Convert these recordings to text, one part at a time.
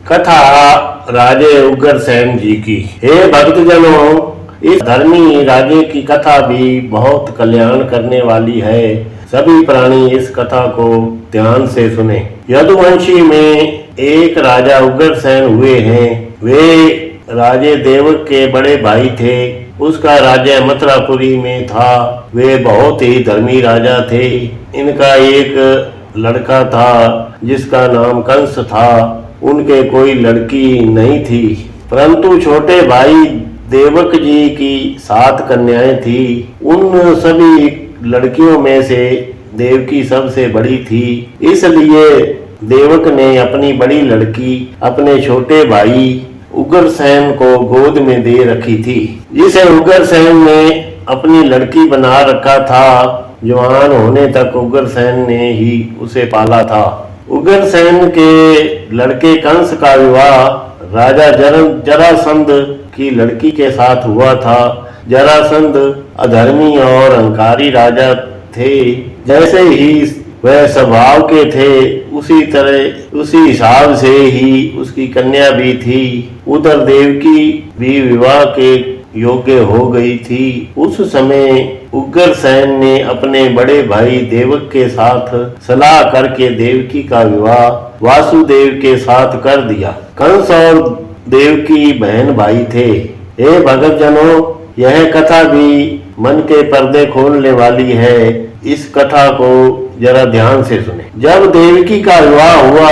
कथा राजे उग्रसेन जी की। हे भक्तजनों, इस धर्मी राजे की कथा भी बहुत कल्याण करने वाली है। सभी प्राणी इस कथा को ध्यान से सुने। यदुवंशी में एक राजा उग्रसेन हुए हैं। वे राजे देवक के बड़े भाई थे। उसका राज्य मथुरापुरी में था। वे बहुत ही धर्मी राजा थे। इनका एक लड़का था जिसका नाम कंस था। उनके कोई लड़की नहीं थी, परंतु छोटे भाई देवक जी की 7 कन्याएं थी। उन सभी लड़कियों में से देवकी सबसे बड़ी थी। इसलिए देवक ने अपनी बड़ी लड़की अपने छोटे भाई उग्रसेन को गोद में दे रखी थी, जिसे उग्रसेन ने अपनी लड़की बना रखा था। जवान होने तक उग्रसेन ने ही उसे पाला था। उग्रसेन के लड़के कंस का विवाह राजा जरासंध की लड़की के साथ हुआ था। जरासंध अधर्मी और अहंकारी राजा थे। जैसे ही वह स्वभाव के थे उसी हिसाब से ही उसकी कन्या भी थी। उधर देवकी भी विवाह के योग्य हो गई थी। उस समय उग्रसेन ने अपने बड़े भाई देवक के साथ सलाह करके देवकी का विवाह वासुदेव के साथ कर दिया। कंस और देवकी बहन भाई थे। हे भक्तजनों, यह कथा भी मन के पर्दे खोलने वाली है। इस कथा को जरा ध्यान से सुने। जब देवकी का विवाह हुआ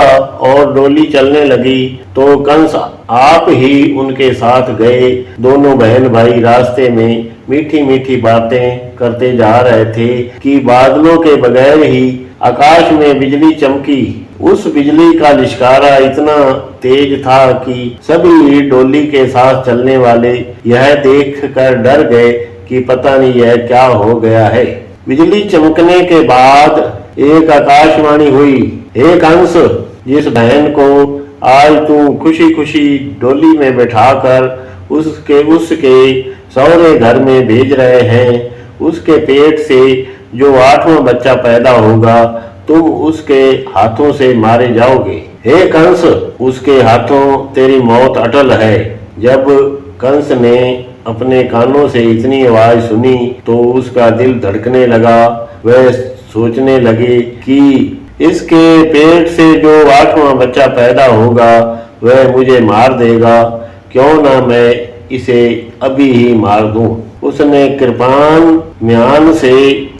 और डोली चलने लगी तो कंस आप ही उनके साथ गए। दोनों बहन भाई रास्ते में मीठी मीठी बातें करते जा रहे थे कि बादलों के बगैर ही आकाश में बिजली चमकी। उस बिजली का लिशकारा इतना तेज था कि सभी डोली के साथ चलने वाले यह देखकर डर गए कि पता नहीं यह क्या हो गया है। बिजली चमकने के बाद एक आकाशवाणी हुई, हे कंस, जिस बहन को आज तू खुशी खुशी डोली में बैठाकर उसके सौरे घर में भेज रहे हैं, उसके पेट से जो 8वां बच्चा पैदा होगा तुम उसके हाथों से मारे जाओगे। हे कंस, उसके हाथों तेरी मौत अटल है। जब कंस ने अपने कानों से इतनी आवाज सुनी तो उसका दिल धड़कने लगा। वह सोचने लगे कि इसके पेट से जो 8वां बच्चा पैदा होगा वह मुझे मार देगा। क्यों ना मैं इसे अभी ही मार दूं। उसने कृपाण म्यान से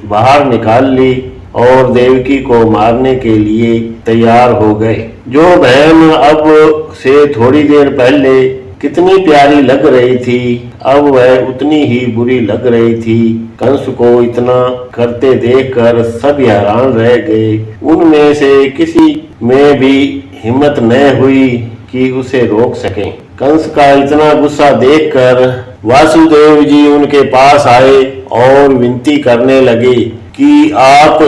बाहर निकाल ली और देवकी को मारने के लिए तैयार हो गए। जो बहन अब से थोड़ी देर पहले कितनी प्यारी लग रही थी, अब वह उतनी ही बुरी लग रही थी। कंस को इतना करते देखकर सब हैरान रह गए। उनमें से किसी में भी हिम्मत न हुई कि उसे रोक सकें। कंस का इतना गुस्सा देखकर वासुदेव जी उनके पास आए और विनती करने लगे कि आप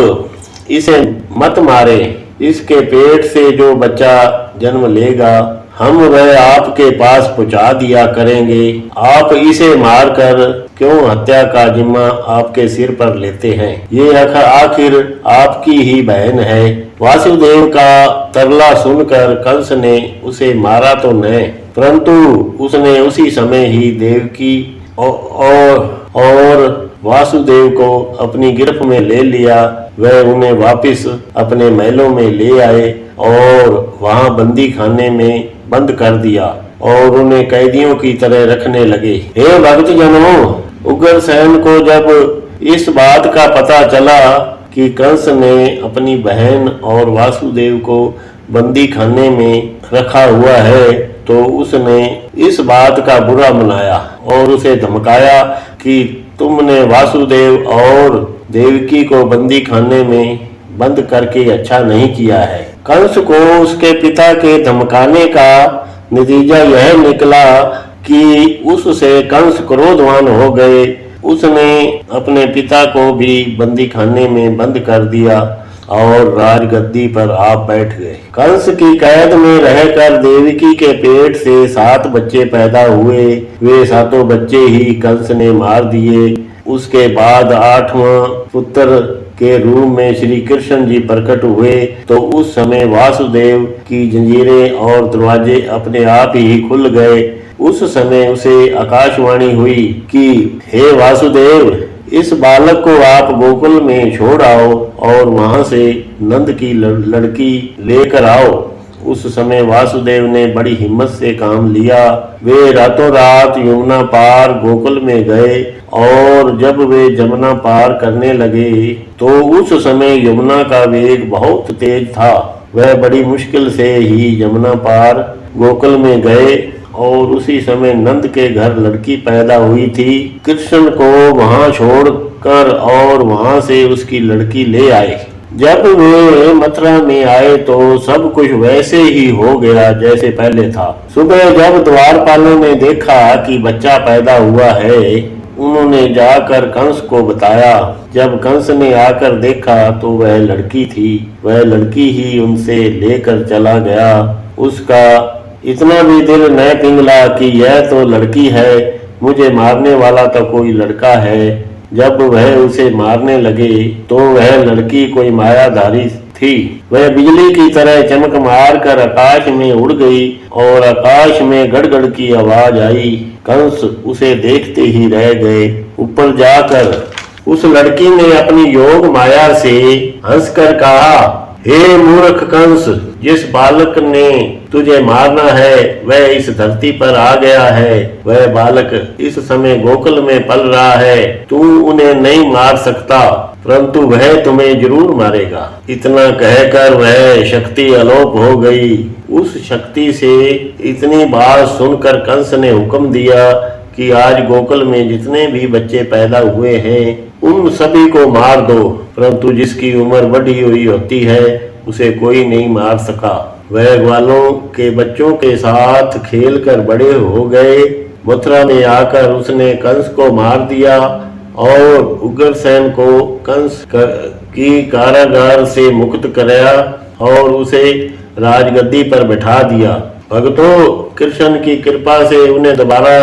इसे मत मारे। इसके पेट से जो बच्चा जन्म लेगा हम वह आपके पास पहुंचा दिया करेंगे। आप इसे मारकर क्यों हत्या का जिम्मा आपके सिर पर लेते हैं। ये आखिर आपकी ही बहन है। वासुदेव का तरला सुनकर कंस ने उसे मारा तो नहीं, परंतु उसने उसी समय ही देवकी और वासुदेव को अपनी गिरफ्त में ले लिया। वह उन्हें वापस अपने महलों में ले आए और वहां बंदी खाने में बंद कर दिया और उन्हें कैदियों की तरह रखने लगे। हे भक्तजनों, उग्रसेन को जब इस बात का पता चला कि कंस ने अपनी बहन और वासुदेव को बंदी खाने में रखा हुआ है तो उसने इस बात का बुरा मनाया और उसे धमकाया कि तुमने वासुदेव और देवकी को बंदी खाने में बंद करके अच्छा नहीं किया है। कंस को उसके पिता के धमकाने का नतीजा यह निकला कि उससे कंस क्रोधवान हो गए। उसने अपने पिता को भी बंदी खाने में बंद कर दिया और राजगद्दी पर आप बैठ गए। कंस की कैद में रहकर देवकी के पेट से 7 बच्चे पैदा हुए। वे 7 बच्चे ही कंस ने मार दिए। उसके बाद 8वां पुत्र के रूप में श्री कृष्ण जी प्रकट हुए तो उस समय वासुदेव की जंजीरें और दरवाजे अपने आप ही खुल गए। उस समय उसे आकाशवाणी हुई कि हे वासुदेव, इस बालक को आप गोकुल में छोड़ आओ और वहां से नंद की लड़की लेकर आओ। उस समय वासुदेव ने बड़ी हिम्मत से काम लिया। वे रातों रात यमुना पार गोकुल में गए और जब वे जमुना पार करने लगे तो उस समय यमुना का वेग बहुत तेज था। वह बड़ी मुश्किल से ही यमुना पार गोकुल में गए और उसी समय नंद के घर लड़की पैदा हुई थी। कृष्ण को वहां छोड़कर और वहां से उसकी लड़की ले आए। जब वे मथुरा में आए तो सब कुछ वैसे ही हो गया जैसे पहले था। सुबह जब द्वारपालों ने देखा कि बच्चा पैदा हुआ है, उन्होंने जाकर कंस को बताया। जब कंस ने आकर देखा तो वह लड़की थी। वह लड़की ही उनसे लेकर चला गया। उसका इतना भी दिल न पिघला कि यह तो लड़की है, मुझे मारने वाला तो कोई लड़का है। जब वह उसे मारने लगे तो वह लड़की कोई मायाधारी थी। वह बिजली की तरह चमक मार कर आकाश में उड़ गई और आकाश में गड़गड़ की आवाज आई। कंस उसे देखते ही रह गए। ऊपर जाकर उस लड़की ने अपनी योग माया से हंसकर कहा, हे मूर्ख कंस, जिस बालक ने तुझे मारना है वह इस धरती पर आ गया है। वह बालक इस समय गोकुल में पल रहा है। तू उन्हें नहीं मार सकता, परंतु वह तुम्हें जरूर मारेगा। इतना कहकर वह शक्ति अलोप हो गई। उस शक्ति से इतनी बात सुनकर कंस ने हुक्म दिया कि आज गोकुल में जितने भी बच्चे पैदा हुए हैं उन सभी को मार दो, परंतु जिसकी उम्र बढ़ी हुई होती है उसे कोई नहीं मार सका। वह ग्वालों के बच्चों के साथ खेलकर बड़े हो गए। मथुरा में आकर उसने कंस को मार दिया और उग्रसेन को कंस की कारागार से मुक्त कराया और उसे राजगद्दी पर बैठा दिया। भक्तों, कृष्ण की कृपा से उन्हें दोबारा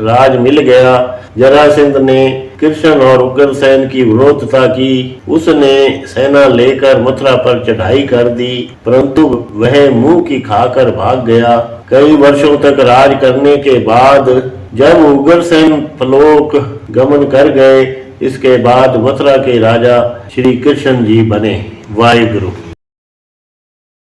राज मिल गया। जरासंध ने कृष्ण और उग्रसेन की विरोधता की। उसने सेना लेकर मथुरा पर चढ़ाई कर दी, परंतु वह मुंह की खाकर भाग गया। कई वर्षों तक राज करने के बाद जब उग्रसेन परलोक गमन कर गए, इसके बाद मथुरा के राजा श्री कृष्ण जी बने। वाहिगुरु।